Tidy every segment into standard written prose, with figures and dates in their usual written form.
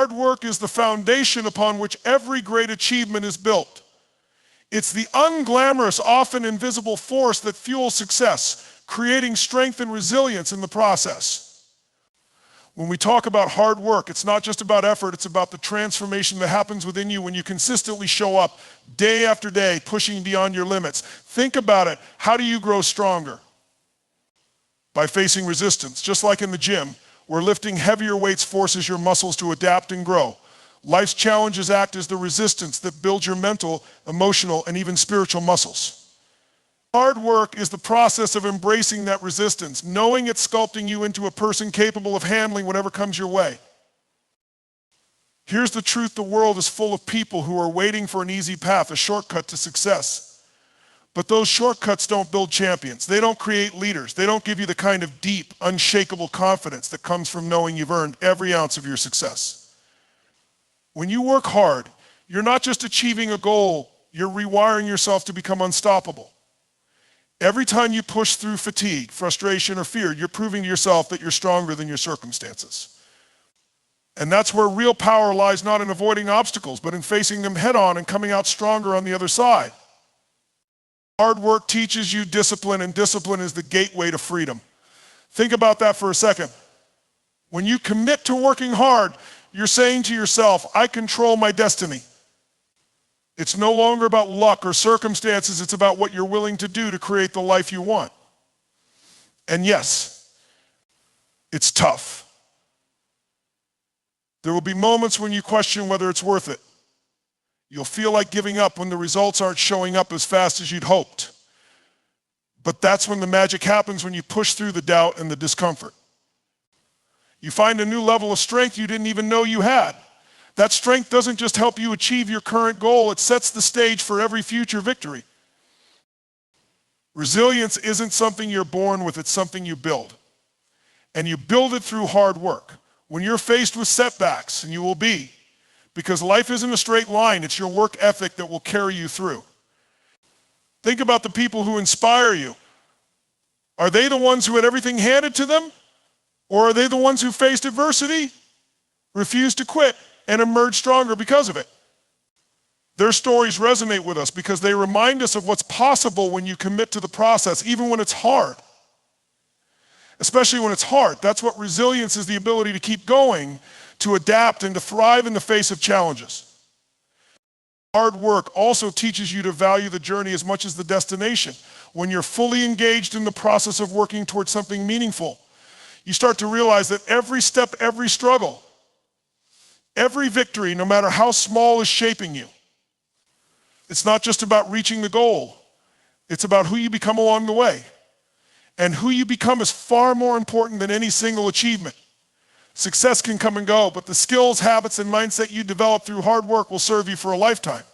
Hard work is the foundation upon which every great achievement is built. It's the unglamorous, often invisible force that fuels success, creating strength and resilience in the process. When we talk about hard work, it's not just about effort, it's about the transformation that happens within you when you consistently show up day after day, pushing beyond your limits. Think about it. How do you grow stronger? By facing resistance. Just like in the gym, where lifting heavier weights forces your muscles to adapt and grow. Life's challenges act as the resistance that builds your mental, emotional, and even spiritual muscles. Hard work is the process of embracing that resistance, knowing it's sculpting you into a person capable of handling whatever comes your way. Here's the truth: the world is full of people who are waiting for an easy path, a shortcut to success. But those shortcuts don't build champions. They don't create leaders. They don't give you the kind of deep, unshakable confidence that comes from knowing you've earned every ounce of your success. When you work hard, you're not just achieving a goal, you're rewiring yourself to become unstoppable. Every time you push through fatigue, frustration, or fear, you're proving to yourself that you're stronger than your circumstances. And that's where real power lies, not in avoiding obstacles, but in facing them head on and coming out stronger on the other side. Hard work teaches you discipline, and discipline is the gateway to freedom. Think about that for a second. When you commit to working hard, you're saying to yourself, I control my destiny. It's no longer about luck or circumstances, it's about what you're willing to do to create the life you want. And yes, it's tough. There will be moments when you question whether it's worth it. You'll feel like giving up when the results aren't showing up as fast as you'd hoped. But that's when the magic happens, when you push through the doubt and the discomfort. You find a new level of strength you didn't even know you had. That strength doesn't just help you achieve your current goal, it sets the stage for every future victory. Resilience isn't something you're born with, it's something you build. And you build it through hard work. When you're faced with setbacks, and you will be, because life isn't a straight line, it's your work ethic that will carry you through. Think about the people who inspire you. Are they the ones who had everything handed to them? Or are they the ones who faced adversity, refused to quit, and emerged stronger because of it? Their stories resonate with us because they remind us of what's possible when you commit to the process, even when it's hard. Especially when it's hard. That's what resilience is: the ability to keep going, to adapt, and to thrive in the face of challenges. Hard work also teaches you to value the journey as much as the destination. When you're fully engaged in the process of working towards something meaningful, you start to realize that every step, every struggle, every victory, no matter how small, is shaping you. It's not just about reaching the goal. It's about who you become along the way. And who you become is far more important than any single achievement. Success can come and go, but the skills, habits, and mindset you develop through hard work will serve you for a lifetime.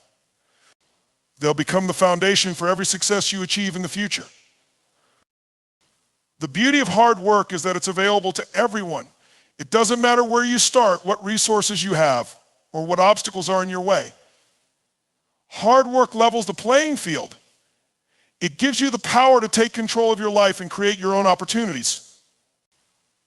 They'll become the foundation for every success you achieve in the future. The beauty of hard work is that it's available to everyone. It doesn't matter where you start, what resources you have, or what obstacles are in your way. Hard work levels the playing field. It gives you the power to take control of your life and create your own opportunities.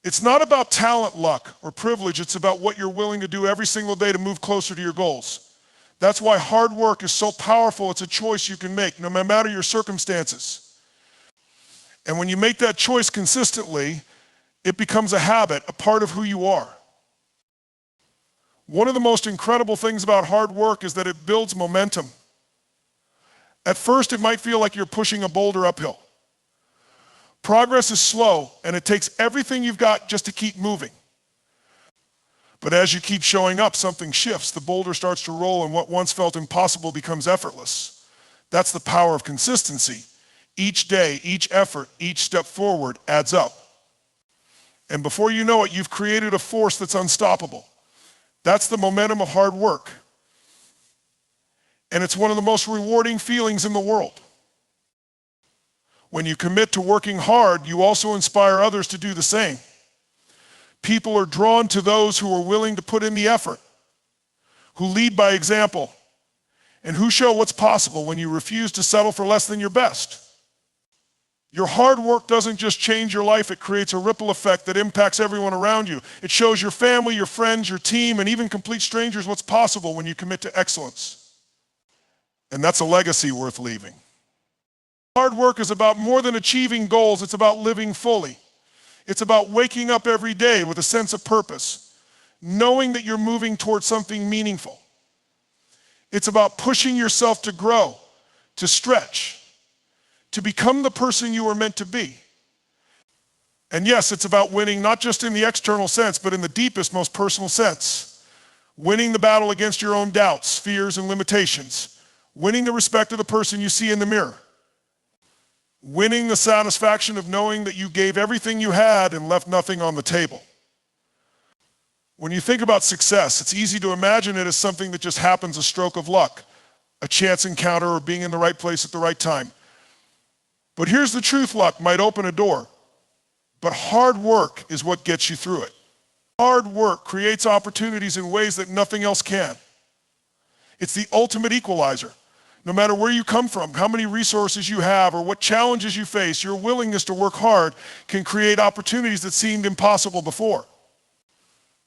It's not about talent, luck, or privilege. It's about what you're willing to do every single day to move closer to your goals. That's why hard work is so powerful. It's a choice you can make, no matter your circumstances. And when you make that choice consistently, it becomes a habit, a part of who you are. One of the most incredible things about hard work is that it builds momentum. At first, it might feel like you're pushing a boulder uphill. Progress is slow, and it takes everything you've got just to keep moving. But as you keep showing up, something shifts. The boulder starts to roll, and what once felt impossible becomes effortless. That's the power of consistency. Each day, each effort, each step forward adds up. And before you know it, you've created a force that's unstoppable. That's the momentum of hard work. And it's one of the most rewarding feelings in the world. When you commit to working hard, you also inspire others to do the same. People are drawn to those who are willing to put in the effort, who lead by example, and who show what's possible when you refuse to settle for less than your best. Your hard work doesn't just change your life, it creates a ripple effect that impacts everyone around you. It shows your family, your friends, your team, and even complete strangers what's possible when you commit to excellence. And that's a legacy worth leaving. Hard work is about more than achieving goals, it's about living fully. It's about waking up every day with a sense of purpose, knowing that you're moving towards something meaningful. It's about pushing yourself to grow, to stretch, to become the person you were meant to be. And yes, it's about winning, not just in the external sense, but in the deepest, most personal sense. Winning the battle against your own doubts, fears, and limitations. Winning the respect of the person you see in the mirror. Winning the satisfaction of knowing that you gave everything you had and left nothing on the table. When you think about success, it's easy to imagine it as something that just happens, a stroke of luck, a chance encounter, or being in the right place at the right time. But here's the truth, luck might open a door, but hard work is what gets you through it. Hard work creates opportunities in ways that nothing else can. It's the ultimate equalizer. No matter where you come from, how many resources you have, or what challenges you face, your willingness to work hard can create opportunities that seemed impossible before.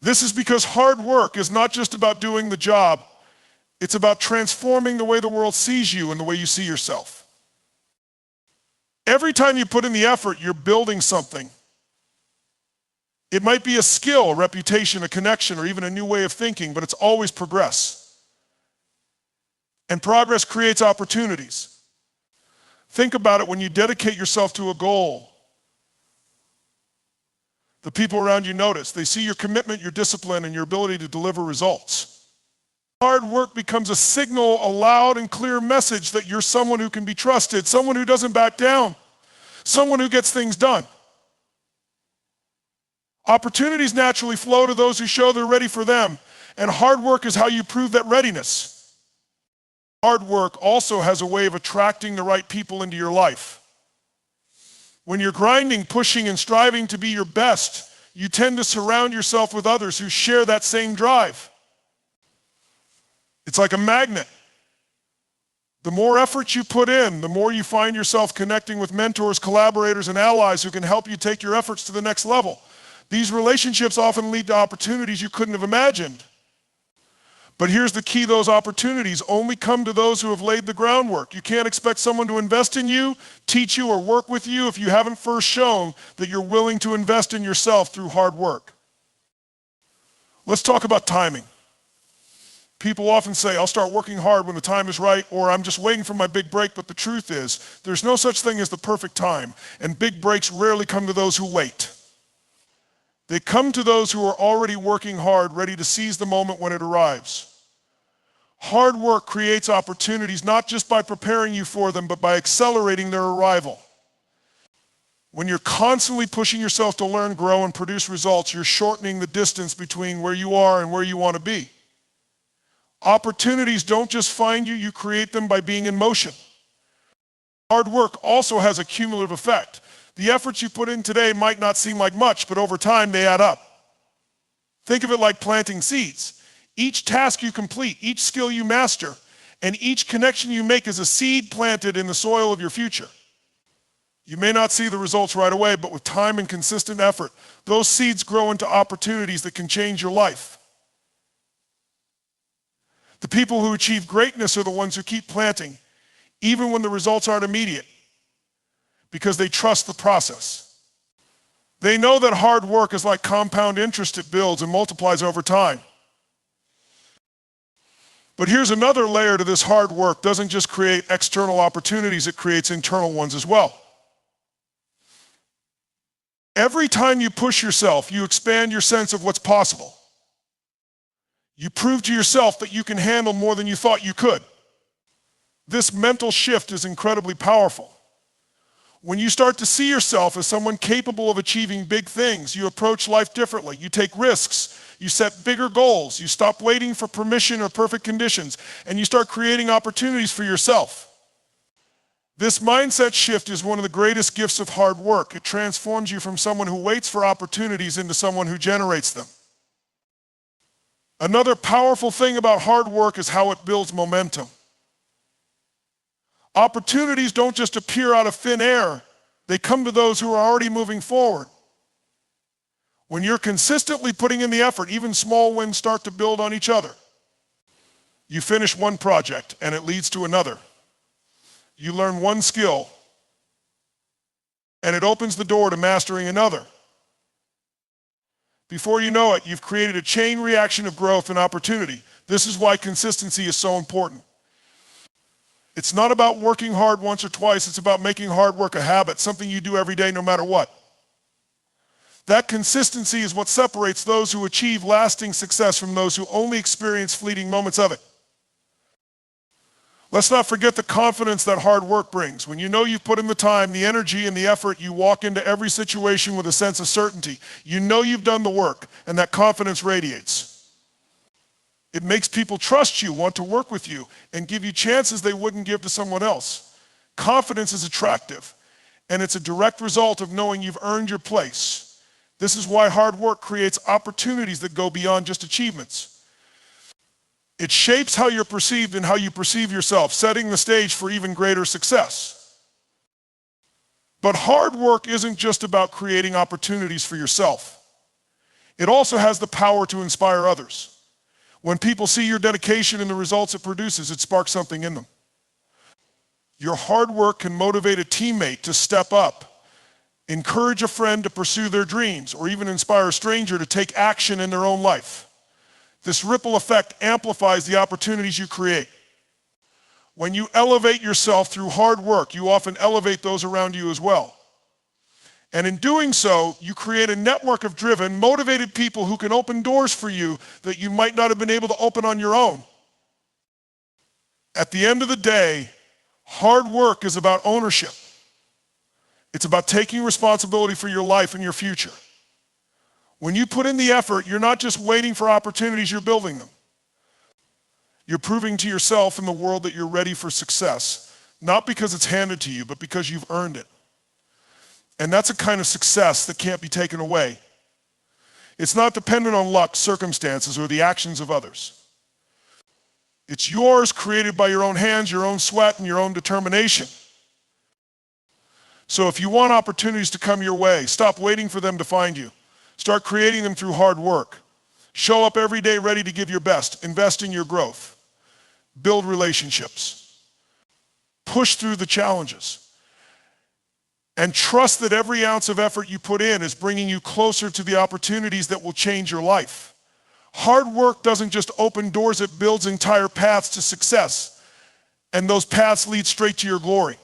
This is because hard work is not just about doing the job, it's about transforming the way the world sees you and the way you see yourself. Every time you put in the effort, you're building something. It might be a skill, a reputation, a connection, or even a new way of thinking, but it's always progress. And progress creates opportunities. Think about it when you dedicate yourself to a goal. The people around you notice. They see your commitment, your discipline, and your ability to deliver results. Hard work becomes a signal, a loud and clear message that you're someone who can be trusted, someone who doesn't back down, someone who gets things done. Opportunities naturally flow to those who show they're ready for them, and hard work is how you prove that readiness. Hard work also has a way of attracting the right people into your life. When you're grinding, pushing, and striving to be your best, you tend to surround yourself with others who share that same drive. It's like a magnet. The more effort you put in, the more you find yourself connecting with mentors, collaborators, and allies who can help you take your efforts to the next level. These relationships often lead to opportunities you couldn't have imagined. But here's the key: those opportunities only come to those who have laid the groundwork. You can't expect someone to invest in you, teach you, or work with you if you haven't first shown that you're willing to invest in yourself through hard work. Let's talk about timing. People often say, I'll start working hard when the time is right, or I'm just waiting for my big break, but the truth is, there's no such thing as the perfect time, and big breaks rarely come to those who wait. They come to those who are already working hard, ready to seize the moment when it arrives. Hard work creates opportunities not just by preparing you for them, but by accelerating their arrival. When you're constantly pushing yourself to learn, grow, and produce results, you're shortening the distance between where you are and where you want to be. Opportunities don't just find you, you create them by being in motion. Hard work also has a cumulative effect. The efforts you put in today might not seem like much, but over time they add up. Think of it like planting seeds. Each task you complete, each skill you master, and each connection you make is a seed planted in the soil of your future. You may not see the results right away, but with time and consistent effort, those seeds grow into opportunities that can change your life. The people who achieve greatness are the ones who keep planting, even when the results aren't immediate, because they trust the process. They know that hard work is like compound interest. It builds and multiplies over time. But here's another layer to this: hard work doesn't just create external opportunities, it creates internal ones as well. Every time you push yourself, you expand your sense of what's possible. You prove to yourself that you can handle more than you thought you could. This mental shift is incredibly powerful. When you start to see yourself as someone capable of achieving big things, you approach life differently. You take risks. You set bigger goals. You stop waiting for permission or perfect conditions, and you start creating opportunities for yourself. This mindset shift is one of the greatest gifts of hard work. It transforms you from someone who waits for opportunities into someone who generates them. Another powerful thing about hard work is how it builds momentum. Opportunities don't just appear out of thin air, They come to those who are already moving forward. When you're consistently putting in the effort, even small wins start to build on each other. You finish one project and it leads to another. You learn one skill and it opens the door to mastering another. Before you know it, you've created a chain reaction of growth and opportunity. This is why consistency is so important. It's not about working hard once or twice, it's about making hard work a habit, something you do every day no matter what. That consistency is what separates those who achieve lasting success from those who only experience fleeting moments of it. Let's not forget the confidence that hard work brings. When you know you've put in the time, the energy, and the effort, you walk into every situation with a sense of certainty. You know you've done the work, and that confidence radiates. It makes people trust you, want to work with you, and give you chances they wouldn't give to someone else. Confidence is attractive, and it's a direct result of knowing you've earned your place. This is why hard work creates opportunities that go beyond just achievements. It shapes how you're perceived and how you perceive yourself, setting the stage for even greater success. But hard work isn't just about creating opportunities for yourself. It also has the power to inspire others. When people see your dedication and the results it produces, it sparks something in them. Your hard work can motivate a teammate to step up, encourage a friend to pursue their dreams, or even inspire a stranger to take action in their own life. This ripple effect amplifies the opportunities you create. When you elevate yourself through hard work, you often elevate those around you as well. And in doing so, you create a network of driven, motivated people who can open doors for you that you might not have been able to open on your own. At the end of the day, hard work is about ownership. It's about taking responsibility for your life and your future. When you put in the effort, you're not just waiting for opportunities, you're building them. You're proving to yourself and the world that you're ready for success, not because it's handed to you, but because you've earned it. And that's a kind of success that can't be taken away. It's not dependent on luck, circumstances, or the actions of others. It's yours, created by your own hands, your own sweat, and your own determination. So if you want opportunities to come your way, stop waiting for them to find you. Start creating them through hard work. Show up every day ready to give your best. Invest in your growth. Build relationships. Push through the challenges. And trust that every ounce of effort you put in is bringing you closer to the opportunities that will change your life. Hard work doesn't just open doors, it builds entire paths to success. And those paths lead straight to your glory.